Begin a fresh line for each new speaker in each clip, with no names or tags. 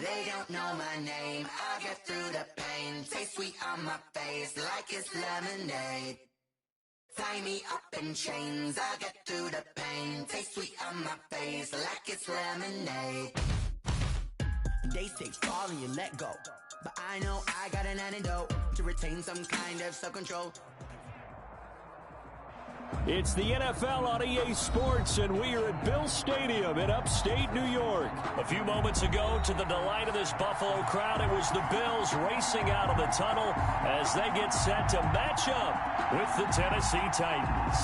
They don't know my name, I get through the pain. Taste sweet on my face like it's lemonade. Tie me up in chains, I get through the pain. Taste sweet on my face like it's lemonade. They say fall and you let go, but I know I got an antidote to retain some kind of self-control.
It's the NFL on EA Sports, and we are at Bill Stadium in upstate New York. A few moments ago, to the delight of this Buffalo crowd, it was the Bills racing out of the tunnel as they get set to match up with the Tennessee Titans.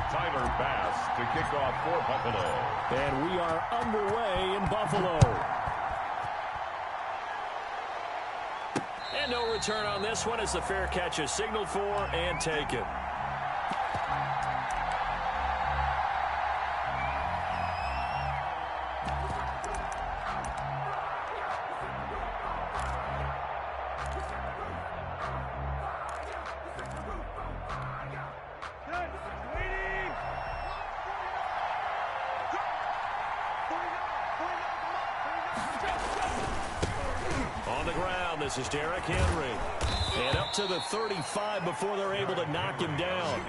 Tyler Bass to kick off for Buffalo.
And we are underway in Buffalo. And no return on this one as the fair catch is signaled for and taken. This is Derrick Henry. And up to the 35 before they're able to knock him down.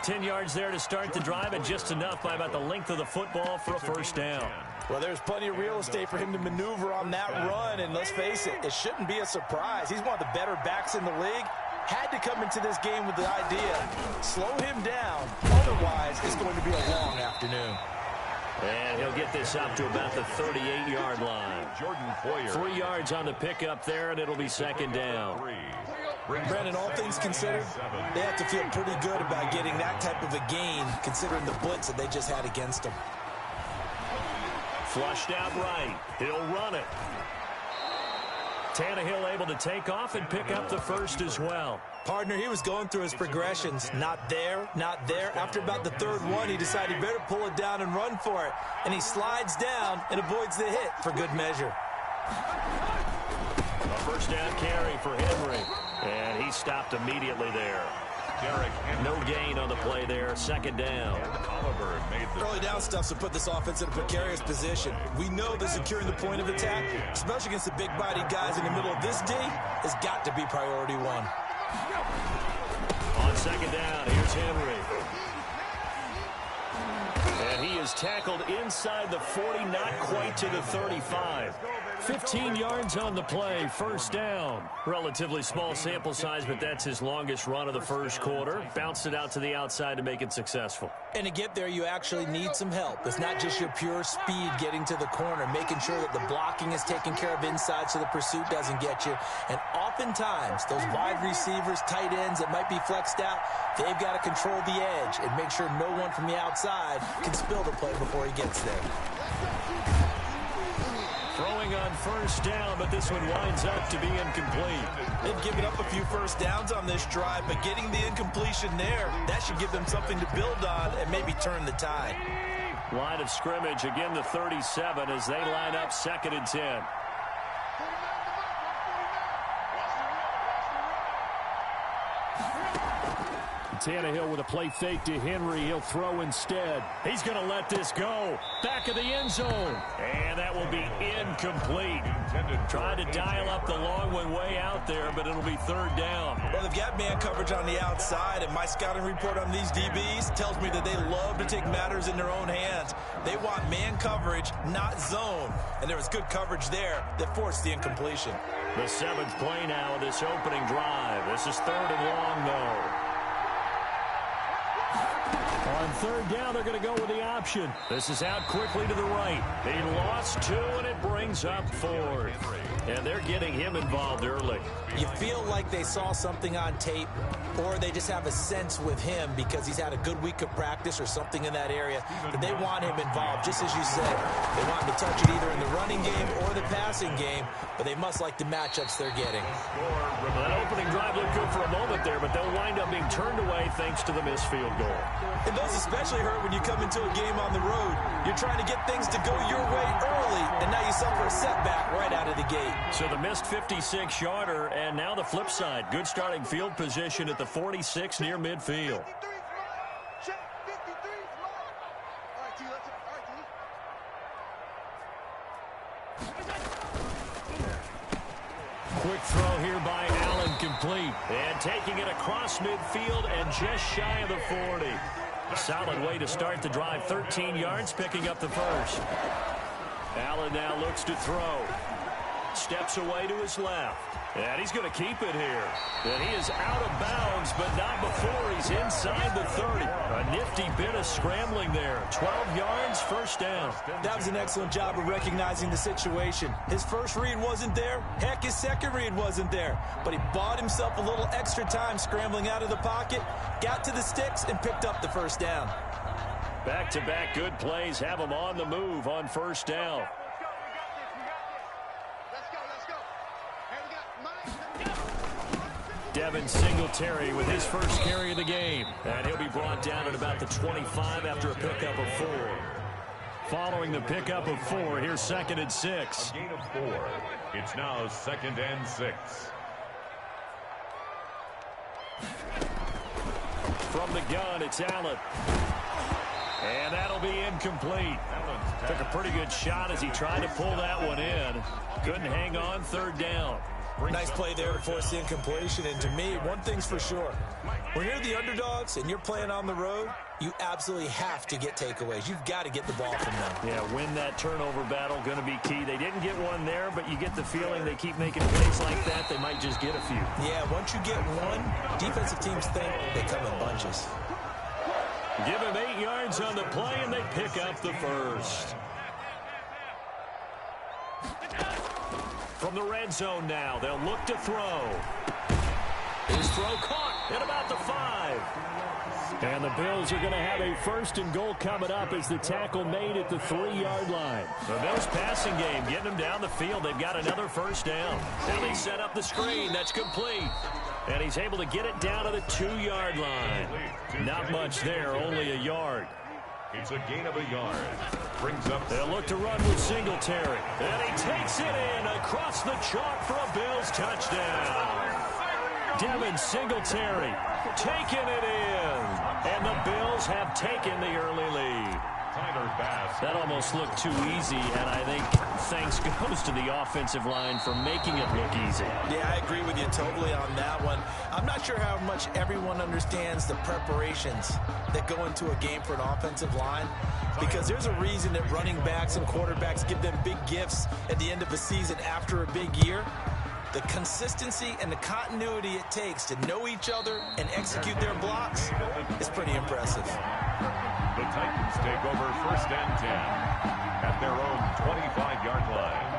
10 yards there to start the drive, and just enough by about the length of the football for a first down.
Well, there's plenty of real estate for him to maneuver on that run, and let's face it, it shouldn't be a surprise. He's one of the better backs in the league. Had to come into this game with the idea, slow him down, otherwise it's going to be a long afternoon.
And he'll get this up to about the 38-yard line.
Jordan Poyer.
3 yards on the pickup there, and it'll be second down.
Brandon, all things considered, they have to feel pretty good about getting that type of a gain, considering the blitz that they just had against them.
Flushed out right. He'll run it. Tannehill able to take off and pick up the first as well.
Partner, he was going through his progressions. Not there, not there. After about the third one, he decided he better pull it down and run for it. And he slides down and avoids the hit for good measure.
A first down carry for Henry. And he stopped immediately there. No gain on the play there. Second down.
Oliver made the
early down stuff to put this offense in a precarious position. We know that securing the point of attack, especially against the big-bodied guys in the middle of this D, has got to be priority one.
On second down, here's Henry. And he is tackled inside the 40, not quite to the 35. 15 yards on the play, first down. Relatively small sample size, but that's his longest run of the first quarter. Bounced it out to the outside to make it successful.
And to get there, you actually need some help. It's not just your pure speed getting to the corner, making sure that the blocking is taken care of inside so the pursuit doesn't get you. And oftentimes, those wide receivers, tight ends that might be flexed out, they've got to control the edge and make sure no one from the outside can spill the play before he gets there.
Throwing on first down, but this one winds up to be incomplete.
They've given up a few first downs on this drive, but getting the incompletion there, that should give them something to build on and maybe turn the tide.
Line of scrimmage, again the 37 as they line up 2nd and 10. Tannehill with a play fake to Henry. He'll throw instead. He's going to let this go. Back of the end zone. And that will be incomplete. Trying to dial up the long one way out there, but it'll be third down.
Well, they've got man coverage on the outside, and my scouting report on these DBs tells me that they love to take matters in their own hands. They want man coverage, not zone. And there was good coverage there that forced the incompletion.
The 7th play now of this opening drive. This is 3rd and long, though. On third down, they're going to go with the option. This is out quickly to the right. He lost 2, and it brings up 4th. And they're getting him involved early.
You feel like they saw something on tape, or they just have a sense with him because he's had a good week of practice or something in that area that they want him involved. Just as you said, they want him to touch it either in the running game or the passing game, but they must like the matchups they're getting.
That opening drive looked good for a moment there, but they'll wind up being turned away thanks to the missed field goal.
And those especially hurt when you come into a game on the road. You're trying to get things to go your way early, and now you suffer a setback right out of the gate.
So the missed 56-yarder, and now the flip side. Good starting field position at the 46 near midfield. quick throw here by Allen, complete. And taking it across midfield and just shy of the 40. A solid way to start the drive. 13 yards, picking up the first. Allen now looks to throw. Steps away to his left. And he's going to keep it here. And he is out of bounds, but not before he's inside the 30. A nifty bit of scrambling there. 12 yards, first down.
That was an excellent job of recognizing the situation. His first read wasn't there. Heck, his second read wasn't there. But he bought himself a little extra time scrambling out of the pocket, got to the sticks, and picked up the first down.
Back-to-back good plays have him on the move on first down. Devin Singletary with his first carry of the game. And he'll be brought down at about the 25 after a pickup of 4. Following the pickup of 4, here's 2nd and 6.
A gain of 4. It's now 2nd and 6.
From the gun, it's Allen. And that'll be incomplete. Took a pretty good shot as he tried to pull that one in. Couldn't hang on, 3rd down.
Nice play there to force the incompletion. And to me, one thing's for sure. When you're the underdogs and you're playing on the road, you absolutely have to get takeaways. You've got to get the ball from them.
Yeah, win that turnover battle, going to be key. They didn't get one there, but you get the feeling they keep making plays like that, they might just get a few.
Yeah, once you get one, defensive teams think they come in bunches.
Give him 8 yards on the play, and they pick up the first. From the red zone now, they'll look to throw. His throw caught at about the 5. And the Bills are going to have a 1st and goal coming up as the tackle made at the 3-yard line. The Bills passing game, getting them down the field. They've got another first down. Now they set up the screen. That's complete. And he's able to get it down to the 2-yard line. Not much there, only a yard.
It's a gain of a yard. Brings up.
They'll look to run with Singletary. And he takes it in across the chalk for a Bills touchdown. Devin Singletary taking it in. And the Bills have taken the early lead.
Tyler Bass.
That almost looked too easy, and I think thanks goes to the offensive line for making it look easy.
Yeah, I agree with you totally on that one. I'm not sure how much everyone understands the preparations that go into a game for an offensive line, because there's a reason that running backs and quarterbacks give them big gifts at the end of a season after a big year. The consistency and the continuity it takes to know each other and execute their blocks is pretty impressive.
The Titans take over 1st and 10 at their own 25-yard line.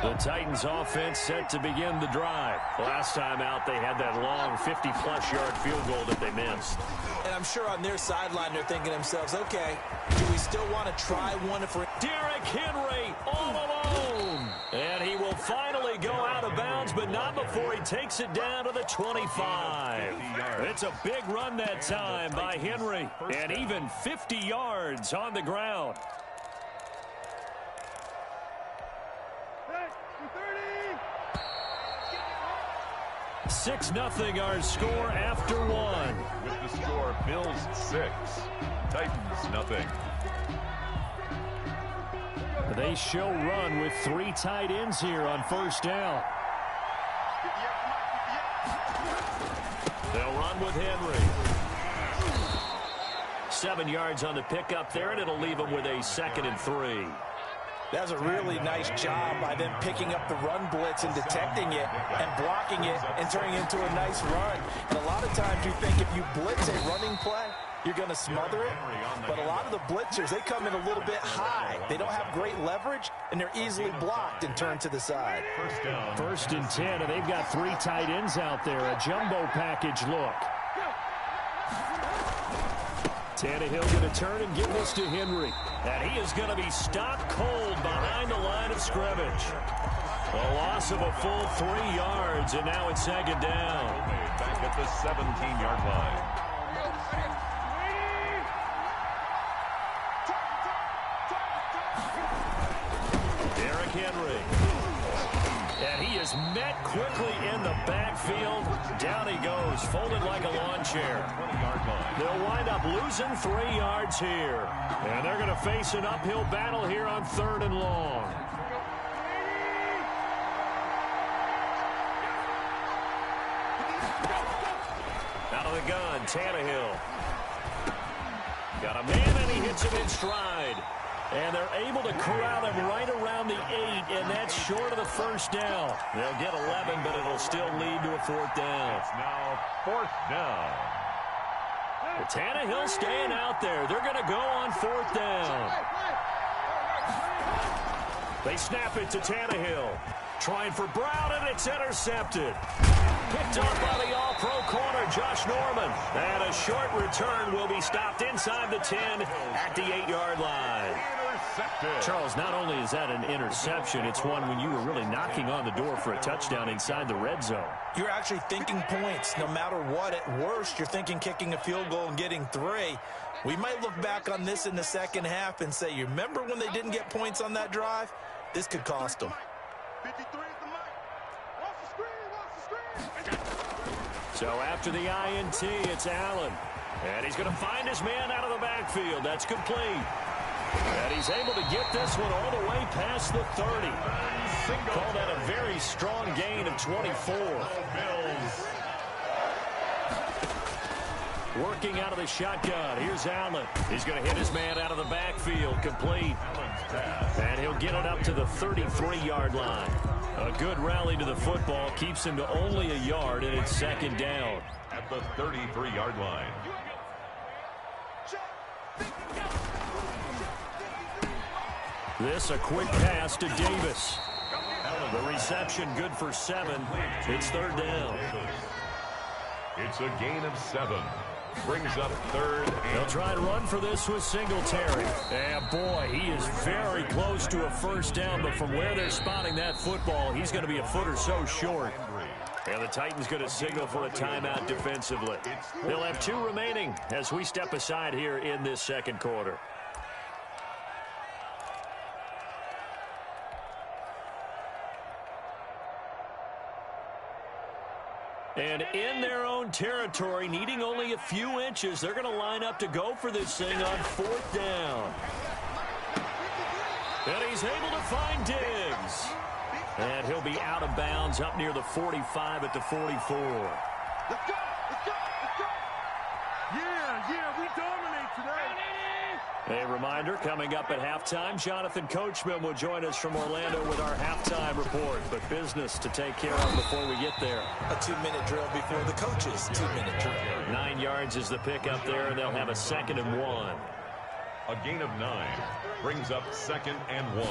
The Titans offense set to begin the drive. Last time out, they had that long 50-plus yard field goal that they missed.
And I'm sure on their sideline, they're thinking to themselves, okay, do we still want to try one if we're...
Derrick Henry all alone. And he will finally go out of bounds, but not before he takes it down to the 25. It's a big run that time by Henry. And even 50 yards on the ground. 6-0 our score after 1.
With the score, Bills 6, Titans nothing.
They show run with 3 tight ends here on 1st down. They'll run with Henry. 7 yards on the pickup there, and it'll leave them with a 2nd and 3.
That was a really nice job by them picking up the run blitz and detecting it and blocking it and turning it into a nice run. And a lot of times you think if you blitz a running play, you're going to smother it. But a lot of the blitzers, they come in a little bit high. They don't have great leverage, and they're easily blocked and turned to the side.
1st and 10, and they've got 3 tight ends out there. A jumbo package look. Tannehill going to turn and give this to Henry. And he is going to be stopped cold behind the line of scrimmage. A loss of a full 3 yards, and now it's 2nd down.
Back at the 17-yard line.
Derrick Henry. And he is met quickly in the backfield. Down he goes, folded like a lawn chair.
20-yard line.
They'll wind up losing 3 yards here. And they're going to face an uphill battle here on 3rd and long. Out of the gun, Tannehill. Got a man, and he hits him in stride. And they're able to corral him right around the 8, and that's short of the first down. They'll get 11, but it'll still lead to a 4th down.
It's now 4th down.
Tannehill staying out there. They're going to go on 4th down. They snap it to Tannehill. Trying for Brown, and it's intercepted. Picked off by the all-pro corner, Josh Norman. And a short return will be stopped inside the 10 at the 8-yard line.
Intercepted.
Charles, not only is that an interception, it's one when you were really knocking on the door for a touchdown inside the red zone.
You're actually thinking points no matter what. At worst, you're thinking kicking a field goal and getting 3. We might look back on this in the second half and say, you remember when they didn't get points on that drive? This could cost them.
53 is the mic. Watch the screen, watch the screen.
So after the INT, it's Allen. And he's going to find his man out of the backfield. That's complete. And he's able to get this one all the way past the 30. Call that a very strong gain of 24.
Bills.
Working out of the shotgun. Here's Allen. He's going to hit his man out of the backfield. Complete. And he'll get it up to the 33-yard line. A good rally to the football keeps him to only a yard, and it's 2nd down.
At the 33-yard line.
This a quick pass to Davis. The reception good for 7. It's 3rd down.
It's a gain of 7. Brings up 3rd
They'll
and
try and run for this with Singletary. And boy, he is very close to a 1st down, but from where they're spotting that football, he's going to be a foot or so short. And the Titans going to signal for a timeout defensively. They'll have 2 remaining as we step aside here in this 2nd quarter. And in their own territory, needing only a few inches, they're going to line up to go for this thing on 4th down. And he's able to find Diggs. And he'll be out of bounds up near the 45 at the 44.
Let's go, let's go, let's go. Yeah, we dominate today.
A reminder, coming up at halftime, Jonathan Coachman will join us from Orlando with our halftime report. But business to take care of before we get there.
A 2-minute drill before the coaches' 2-minute drill.
9 yards is the pickup there, and they'll have a 2nd and 1.
a gain of 9. Brings up 2nd and 1.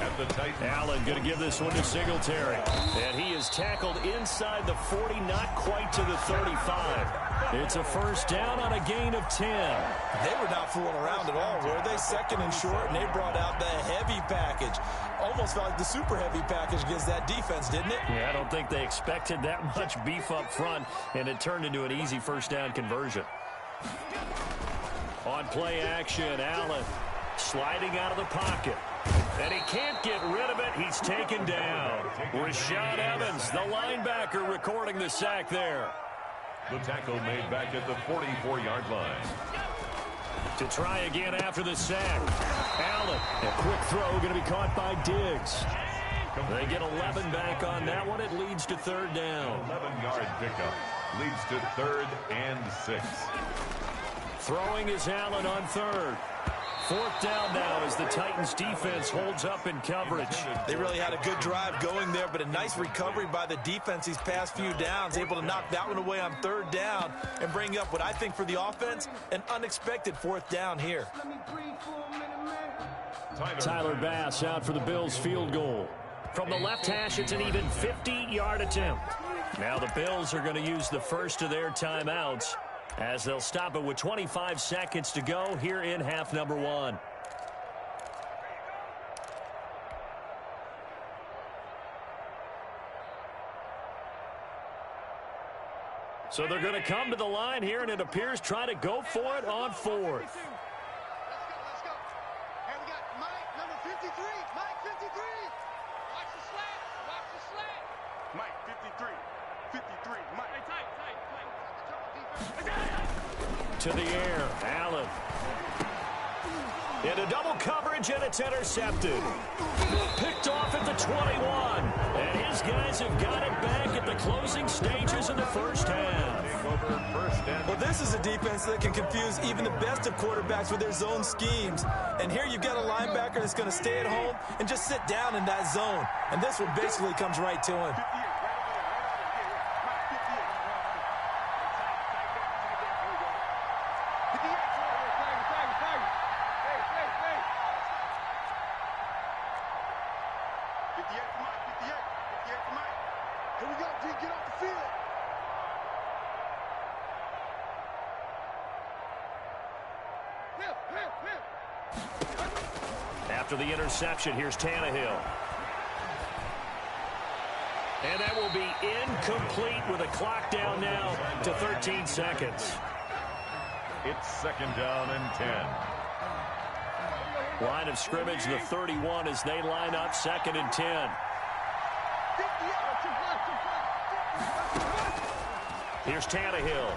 At the Titans.
Allen going to give this one to Singletary. And he is tackled inside the 40, not quite to the 35. It's a 1st down on a gain of 10.
They were not fooling around at all, were they? 2nd and short, and they brought out the heavy package. Almost felt like the super heavy package against that defense, didn't it?
Yeah, I don't think they expected that much beef up front, and it turned into an easy 1st down conversion. On play action, Allen sliding out of the pocket. And he can't get rid of it. He's taken down. Rashad Evans, the linebacker, recording the sack there.
The tackle made back at the 44-yard line.
To try again after the sack. Allen, a quick throw going to be caught by Diggs. They get 11 back on that one. It leads to 3rd down.
11-yard pickup leads to 3rd and 6.
Throwing is Allen on 3rd. 4th down now as the Titans defense holds up in coverage.
They really had a good drive going there, but a nice recovery by the defense these past few downs, able to knock that one away on 3rd down and bring up what I think for the offense, an unexpected 4th down here.
Tyler Bass out for the Bills field goal. From the left hash, it's an even 50-yard attempt. Now the Bills are going to use the first of their timeouts as they'll stop it with 25 seconds to go here in half number 1. So they're going to come to the line here, and it appears try to go for it on 4th.
Let's go. Hey, we got Mike, number 53. Mike, 53. Watch the slant. Watch the slant. 53. Mike. Hey, tight.
To the air, Allen. Into double coverage, and it's intercepted. Picked off at the 21. And his guys have got it back at the closing stages of the first half.
Well, this is a defense that can confuse even the best of quarterbacks with their zone schemes. And here you've got a linebacker that's going to stay at home and just sit down in that zone. And this one basically comes right to him.
Here we go, D. Get off the field.
After the interception, here's Tannehill. And that will be incomplete with a clock down now to 13 seconds.
It's 2nd down and 10.
Line of scrimmage, the 31 as they line up 2nd and 10. Here's Tannehill.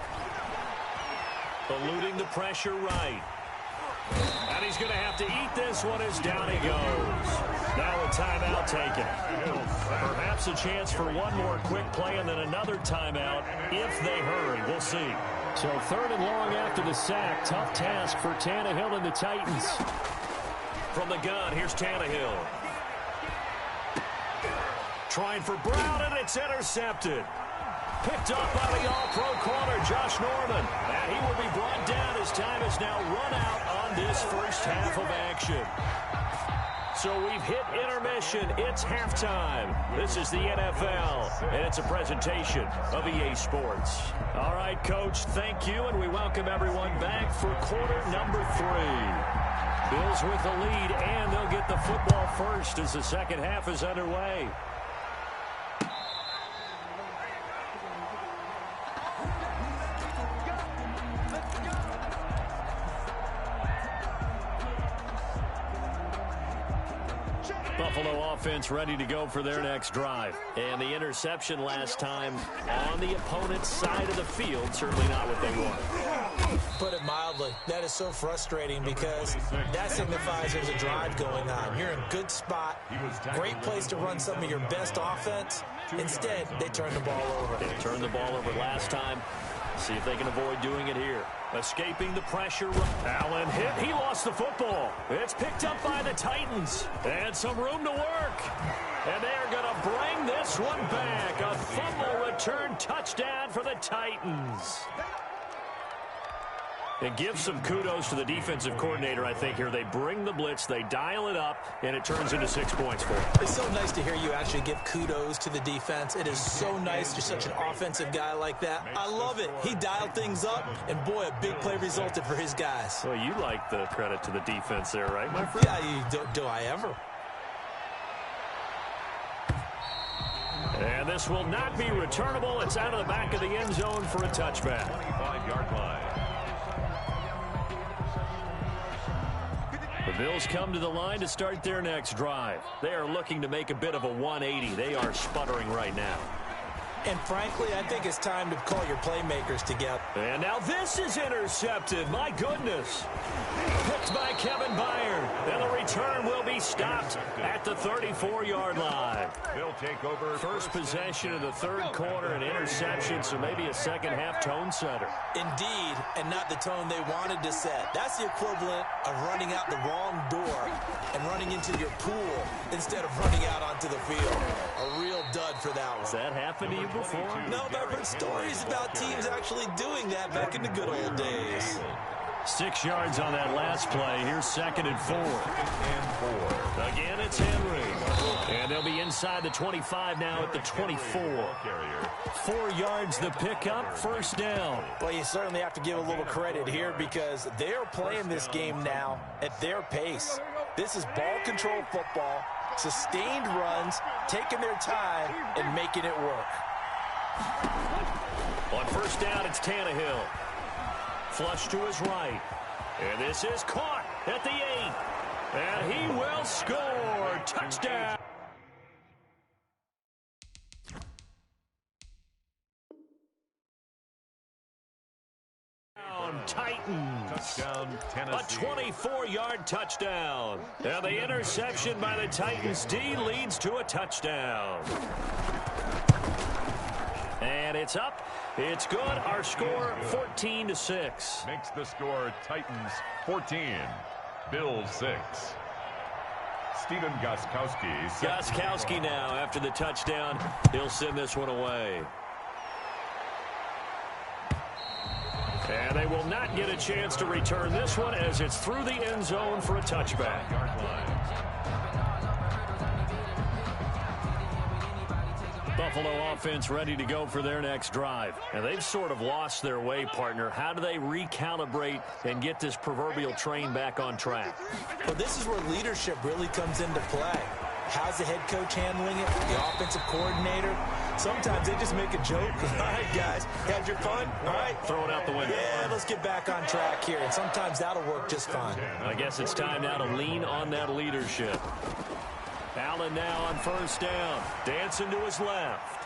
Eluding the pressure right. And he's going to have to eat this one as down he goes. Now a timeout taken. Perhaps a chance for one more quick play and then another timeout if they hurry. We'll see. So 3rd and long after the sack. Tough task for Tannehill and the Titans. From the gun, here's Tannehill. Trying for Brown, and it's intercepted. Picked up by the all-pro corner, Josh Norman. And he will be brought down as time is now run out on this first half of action. So we've hit intermission. It's halftime. This is the NFL, and it's a presentation of EA Sports. All right, Coach, thank you, and we welcome everyone back for quarter number 3. Bills with the lead, and they'll get the football first as the second half is underway. Buffalo offense ready to go for their next drive. And the interception last time on the opponent's side of the field, certainly not what they want.
Put it mildly, that is so frustrating because that signifies there's a drive going on. You're in a good spot, great place to run some of your best offense. Instead, they turn the ball over.
They turned the ball over last time. See if they can avoid doing it here. Escaping the pressure. Allen hit. He lost the football. It's picked up by the Titans. And some room to work. And they're going to bring this one back. A fumble return touchdown for the Titans. And give some kudos to the defensive coordinator, I think, here. They bring the blitz, they dial it up, and it turns into 6 points for them.
It's so nice to hear you actually give kudos to the defense. It is so nice you're such an offensive guy like that. I love it. He dialed things up, and boy, a big play resulted for his guys.
Well, you like the credit to the defense there, right, my friend?
Yeah, do I ever?
And this will not be returnable. It's out of the back of the end zone for a touchback.
25-yard line.
The Bills come to the line to start their next drive. They are looking to make a bit of a 180. They are sputtering right now.
And frankly, I think it's time to call your playmakers together.
And now this is intercepted. My goodness. Picked by Kevin Byard. And the return will be stopped at the 34-yard line.
They'll take over.
First possession of the third quarter, an interception, so maybe a second-half tone setter.
Indeed, and not the tone they wanted to set. That's the equivalent of running out the wrong door and running into your pool instead of running out onto the field. A real dud for that one.
Has that happened to you before?
No, but I've heard stories about teams actually doing that back in the good old days.
6 yards on that last play. Here's 2nd and 4. Again, it's Henry. And they'll be inside the 25 now at the 24. 4 yards the pickup, first down.
Well, you certainly have to give a little credit here because they're playing this game now at their pace. This is ball control football, sustained runs, taking their time, and making it work.
On first down, it's Tannehill. Flush to his right. And this is caught at the 8. And he will score. Touchdown. Titans.
Touchdown, Tennessee.
A 24-yard touchdown. Now the interception by the Titans D leads to a touchdown. And it's up. It's good. Our score, 14-6.
Makes the score Titans 14, Bills 6. Steven Gostkowski.
Gostkowski now after the touchdown. He'll send this one away. And they will not get a chance to return this one as it's through the end zone for a touchback. Buffalo offense ready to go for their next drive. And they've sort of lost their way, partner. How do they recalibrate and get this proverbial train back on track?
Well, this is where leadership really comes into play. How's the head coach handling it? The offensive coordinator? Sometimes they just make a joke. All right, guys, had your fun? All right.
Throw it out the window.
Yeah, let's get back on track here. And sometimes that'll work just fine.
I guess it's time now to lean on that leadership. Allen now on first down. Dancing to his left.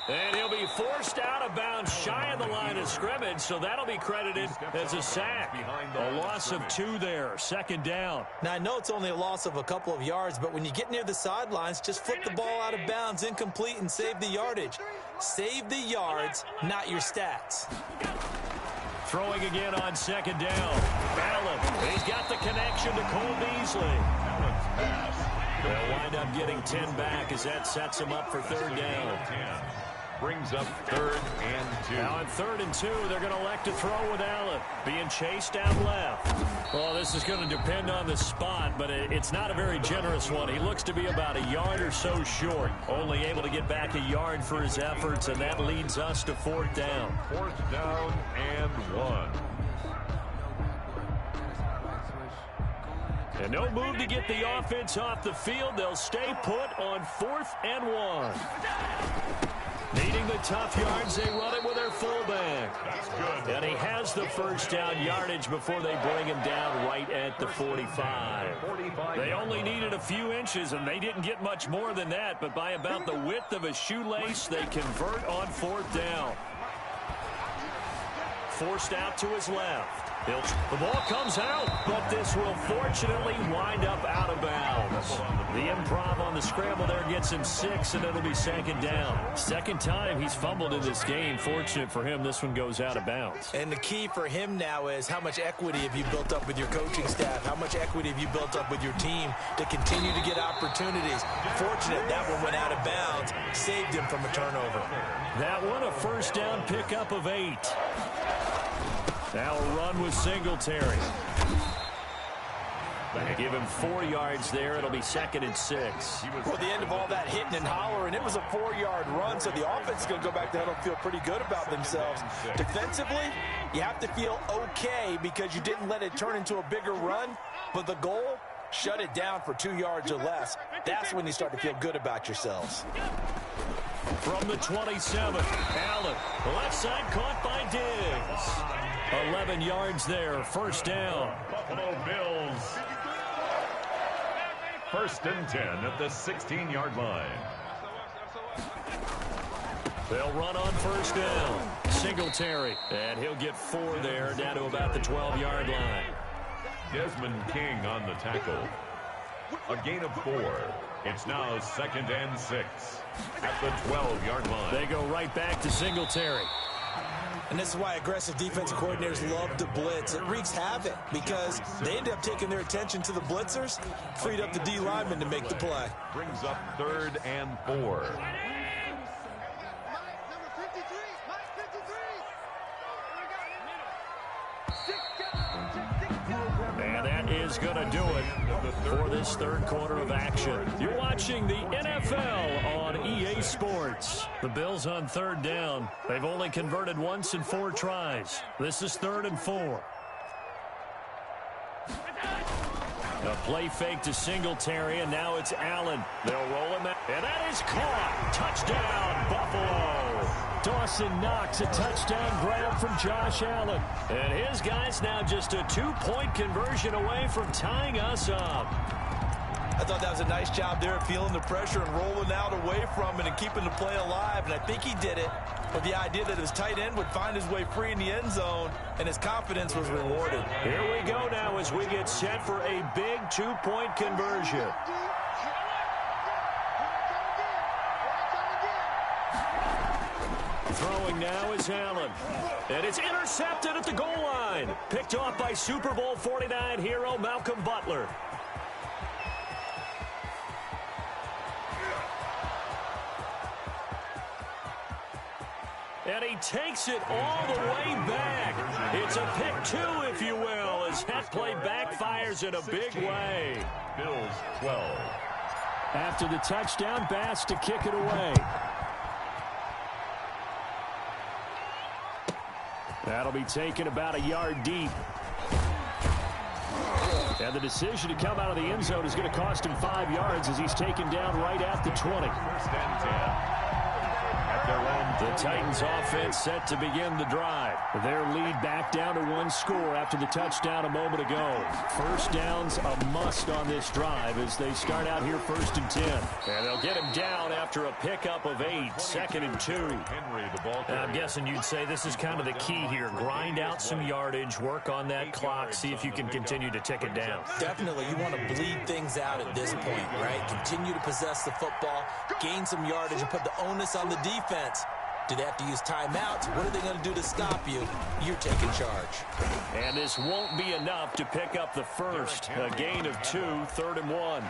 And he'll be forced out of bounds shy of the line of scrimmage, so that'll be credited as a sack. A loss of 2 there, second down.
Now, I know it's only a loss of a couple of yards, but when you get near the sidelines, just flip the ball out of bounds, incomplete, and save the yardage. Save the yards, not your stats.
Throwing again on second down. Allen, he's got the connection to Cole Beasley. They'll wind up getting 10 back as that sets him up for third down.
Brings up 3rd and 2.
Now on 3rd and 2, they're going to elect to throw with Allen. Being chased out left. Well, this is going to depend on the spot, but it's not a very generous one. He looks to be about a yard or so short. Only able to get back a yard for his efforts, and that leads us to 4th down.
4th down and 1.
And no move to get the offense off the field. They'll stay put on 4th and 1. Needing the tough yards, they run it with their fullback.
That's good.
And he has the first down yardage before they bring him down right at the 45. They only needed a few inches, and they didn't get much more than that. But by about the width of a shoelace, they convert on 4th down. Forced out to his left. The ball comes out, but this will fortunately wind up out of bounds. The improv on the scramble there gets him 6, and it'll be second down. Second time he's fumbled in this game. Fortunate for him, this one goes out of bounds.
And the key for him now is how much equity have you built up with your coaching staff? How much equity have you built up with your team to continue to get opportunities? Fortunate that one went out of bounds, saved him from a turnover.
That one a first down pickup of 8. Now a run with Singletary. They give him 4 yards there. It'll be 2nd and 6.
Well, the end of all that hitting and hollering, it was a 4-yard run, so the offense is going to go back to huddle and feel pretty good about themselves. Defensively, you have to feel okay because you didn't let it turn into a bigger run, but the goal, shut it down for 2 yards or less. That's when you start to feel good about yourselves.
From the 27, Allen, left side caught by Diggs. 11 yards there, first down.
Buffalo Bills. 1st and 10 at the 16-yard line.
They'll run on first down. Singletary, and he'll get 4 there, down to about the 12-yard line.
Desmond King on the tackle. A gain of 4. It's now 2nd and 6 at the 12-yard line.
They go right back to Singletary.
And this is why aggressive defensive coordinators love to blitz. It wreaks havoc because they end up taking their attention to the blitzers, freed up the D lineman to make the play.
Brings up 3rd and 4.
And that is going to do it for this 3rd quarter of action. You're watching the NFL on EA Sports. The Bills on 3rd down. They've only converted once in 4 tries. This is 3rd and 4. A play fake to Singletary, and now it's Allen. They'll roll him out, and that is caught. Touchdown, Buffalo. Dawson Knox, a touchdown grab from Josh Allen. And his guys now just a 2-point conversion away from tying us up.
I thought that was a nice job there of feeling the pressure and rolling out away from it and keeping the play alive. And I think he did it with the idea that his tight end would find his way free in the end zone, and his confidence was rewarded.
Here we go now as we get set for a big two-point conversion. Throwing now is Allen. And it's intercepted at the goal line. Picked off by Super Bowl 49 hero Malcolm Butler. And he takes it all the way back. It's a pick two, if you will, as that play backfires in a big way.
Bills 12.
After the touchdown, Bass to kick it away. That'll be taken about a yard deep. And the decision to come out of the end zone is going to cost him 5 yards as he's taken down right at the 20.
First and 10. At their own.
The Titans offense set to begin the drive. Their lead back down to 1 score after the touchdown a moment ago. First down's a must on this drive as they start out here 1st and 10. And they'll get him down after a pickup of 8, 2nd and 2.
Henry, the ball carrier.
I'm guessing you'd say this is kind of the key here. Grind out some yardage, work on that clock, see if you can continue to tick it down.
Definitely, you want to bleed things out at this point, right? Continue to possess the football, gain some yardage, and put the onus on the defense. Do they have to use timeouts? What are they going to do to stop you? You're taking charge.
And this won't be enough to pick up the first. A gain of 2, 3rd and 1.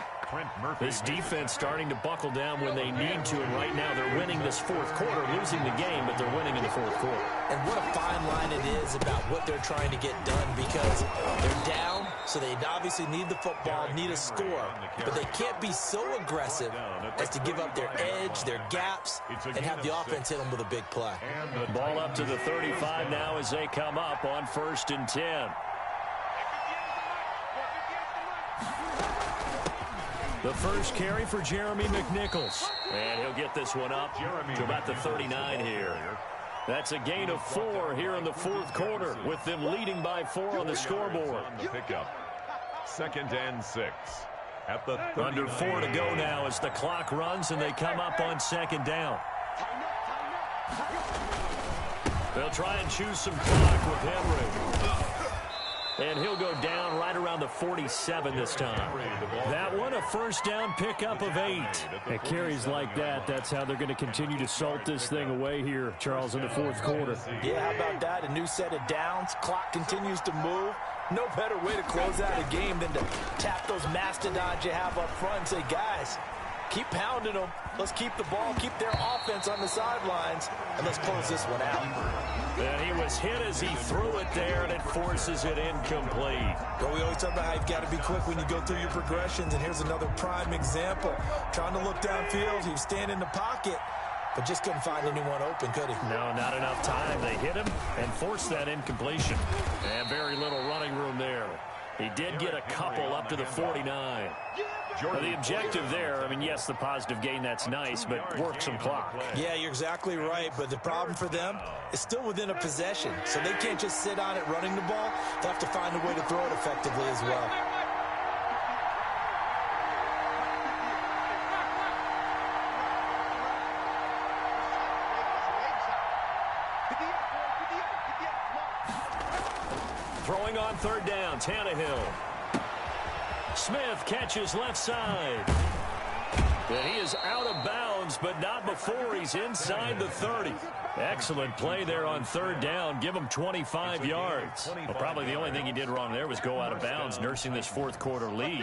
This defense starting to buckle down when they need to, and right now they're winning this 4th quarter, losing the game, but they're winning in the 4th quarter.
And what a fine line it is about what they're trying to get done, because they're down, so they obviously need the football, need a score, but they can't be so aggressive as to give up their edge, their gaps, and have the offense hit them with a big play.
Ball up to the 35 now as they come up on 1st and 10. The first carry for Jeremy McNichols. And he'll get this one up to about the 39 here. That's a gain of 4 here in the 4th quarter, with them leading by 4 on the scoreboard.
On the pickup. 2nd and 6. At the
Under 4 to go now as the clock runs and they come up on 2nd down. They'll try and choose some clock with Henry. And he'll go down right around the 47 this time. That one, a first down pickup of 8. At carries like that, that's how they're going to continue to salt this thing away here, Charles, in the 4th quarter.
Yeah, how about that? A new set of downs. Clock continues to move. No better way to close out a game than to tap those mastodons you have up front and say, guys, keep pounding them. Let's keep the ball, keep their offense on the sidelines, and let's close this one out.
And he was hit as he threw it there, and it forces it incomplete.
But we always talk about how you've got to be quick when you go through your progressions, and here's another prime example. Trying to look downfield, he was standing in the pocket, but just couldn't find anyone open, could he?
No, not enough time. They hit him and forced that incompletion. And very little running room there. He did get a couple up to the 49. Well, the objective there, I mean, yes, the positive gain, that's nice, but work some clock.
Yeah, you're exactly right, but the problem for them is still within a possession, so they can't just sit on it running the ball. They'll have to find a way to throw it effectively as well.
Throwing on 3rd down, Tannehill. Smith catches left side. And he is out of bounds, but not before he's inside the 30. Excellent play there on 3rd down. Give him 25 yards. Well, probably the only thing he did wrong there was go out of bounds, nursing this 4th quarter lead.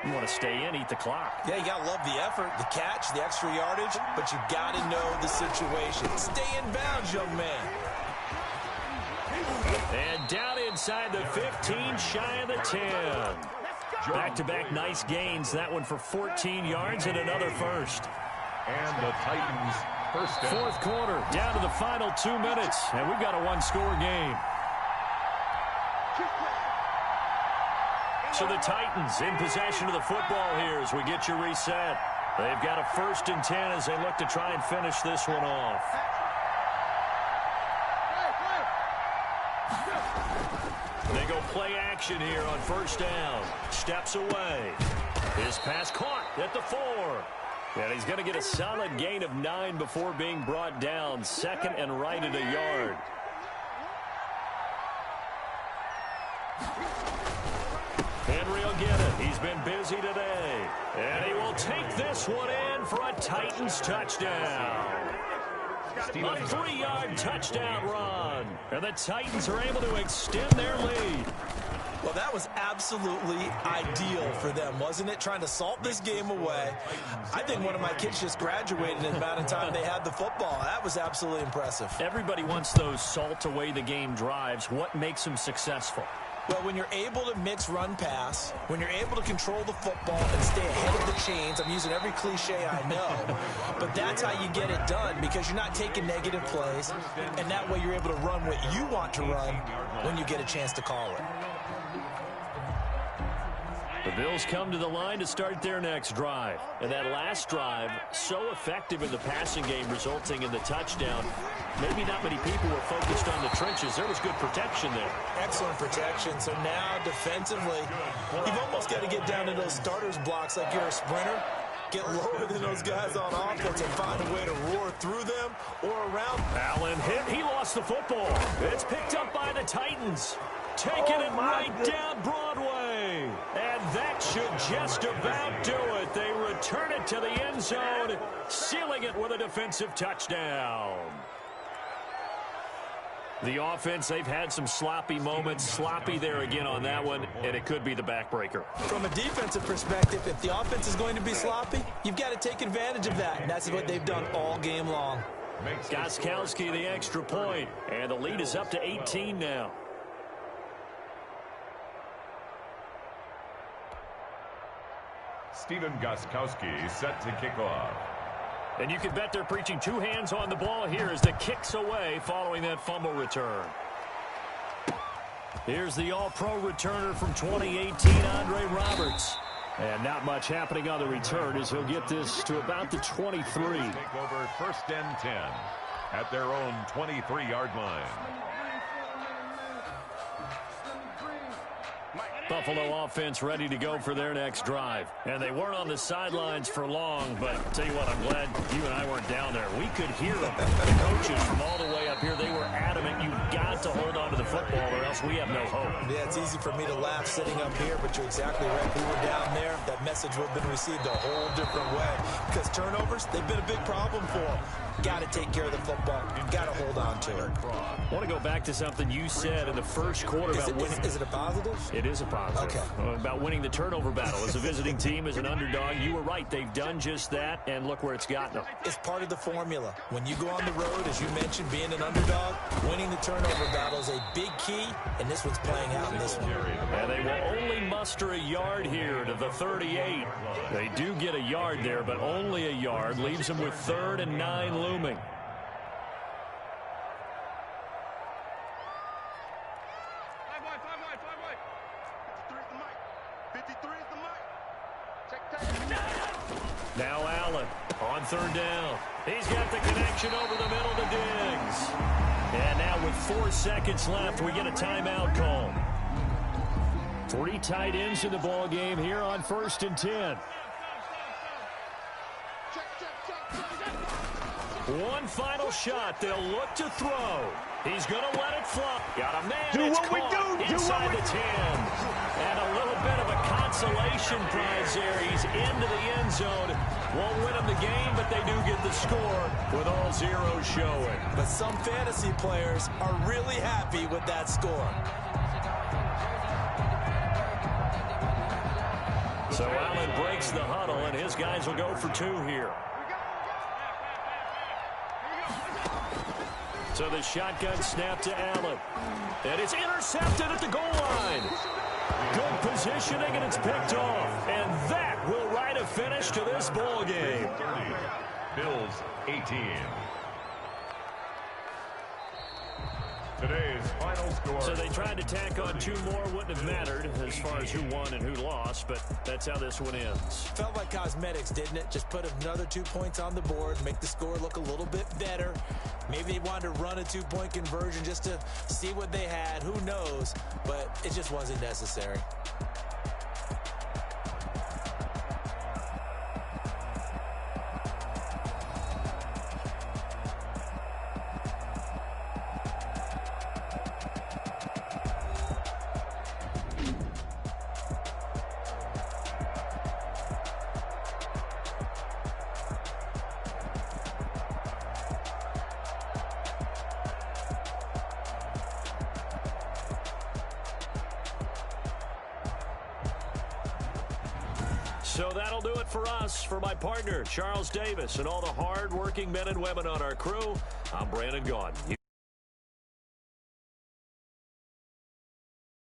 You want to stay in, eat the clock.
Yeah, you got to love the effort, the catch, the extra yardage, but you got to know the situation. Stay in bounds, young man.
And down inside the 15, shy of the 10. Back-to-back nice gains. That one for 14 yards and another first.
And the Titans first down.
4th quarter, down to the final 2 minutes, and we've got a 1-score game. So the Titans in possession of the football here as we get you reset. They've got a 1st and 10 as they look to try and finish this one off. They go play action here on first down. Steps away. His pass caught at the 4. And he's going to get a solid gain of 9 before being brought down. Second and right at a yard. Henry will get it. He's been busy today. And he will take this one in for a Titans touchdown. A 3-yard touchdown run. And the Titans are able to extend their lead.
Well, that was absolutely ideal for them, wasn't it? Trying to salt this game away. I think one of my kids just graduated in about the time they had the football. That was absolutely impressive.
Everybody wants those salt away the game drives. What makes them successful?
Well, when you're able to mix run-pass, when you're able to control the football and stay ahead of the chains, I'm using every cliche I know, but that's how you get it done because you're not taking negative plays, and that way you're able to run what you want to run when you get a chance to call it.
The Bills come to the line to start their next drive. And that last drive, so effective in the passing game, resulting in the touchdown. Maybe not many people were focused on the trenches. There was good protection there.
Excellent protection. So now, defensively, you've almost got to get down to those starters blocks like you're a sprinter. Get lower than those guys on offense and find a way to roar through them or around.
Allen hit. He lost the football. It's picked up by the Titans. Taking it right down Broadway. And that should just about do it. They return it to the end zone, sealing it with a defensive touchdown. The offense, they've had some sloppy moments. Sloppy there again on that one, and it could be the backbreaker.
From a defensive perspective, if the offense is going to be sloppy, you've got to take advantage of that, and that's what they've done all game long.
Gostkowski the extra point, and the lead is up to 18 now.
Stephen Gostkowski set to kick off.
And you can bet they're preaching 2 hands on the ball here as the kick's away following that fumble return. Here's the all-pro returner from 2018, Andre Roberts. And not much happening on the return as he'll get this to about the 23.
Take over first and 10 at their own 23-yard line.
Buffalo offense ready to go for their next drive. And they weren't on the sidelines for long, but I'll tell you what, I'm glad you and I weren't down there. We could hear them. The coaches from all the way up here, they were adamant, you've got to hold on to the football or else we have no hope.
Yeah, it's easy for me to laugh sitting up here, but you're exactly right. We were down there. That message would have been received a whole different way. Because turnovers, they've been a big problem for them. Got to take care of the football. Got to hold on to it.
I want to go back to something you said in the first quarter about winning.
Is it a positive?
It is a positive.
Okay.
About winning the turnover battle. As a visiting team, as an underdog, you were right. They've done just that, and look where it's gotten them.
It's part of the formula. When you go on the road, as you mentioned, being an underdog, winning the turnover battle is a big key, and this one's playing out in this one.
And they will only muster a yard here to the 38. They do get a yard there, but only a yard. Leaves them with 3rd and 9 looming. Now Allen on 3rd down. He's got the connection over the middle to Diggs. And now with 4 seconds left, we get a timeout call. 3 tight ends in the ball game here on 1st and 10. One final shot. They'll look to throw. He's going to let it fly. Got a man. It's caught inside the 10. And a little bit of a consolation prize there. He's into the end zone. Won't win them the game, but they do get the score with all zeros showing.
But some fantasy players are really happy with that score.
So Allen breaks the huddle, and his guys will go for 2 here. So the shotgun snap to Allen. And it's intercepted at the goal line. Good positioning, and it's picked off. And that will write a finish to this ball game.
Bills 18. Today's final score.
So they tried to tack on 2 more. Wouldn't have mattered as far as who won and who lost, but that's how this one ends.
Felt like cosmetics, didn't it? Just put another 2 points on the board, make the score look a little bit better. Maybe they wanted to run a 2-point conversion just to see what they had. Who knows? But it just wasn't necessary.
So that'll do it for us. For my partner, Charles Davis, and all the hard-working men and women on our crew, I'm Brandon Gaudin.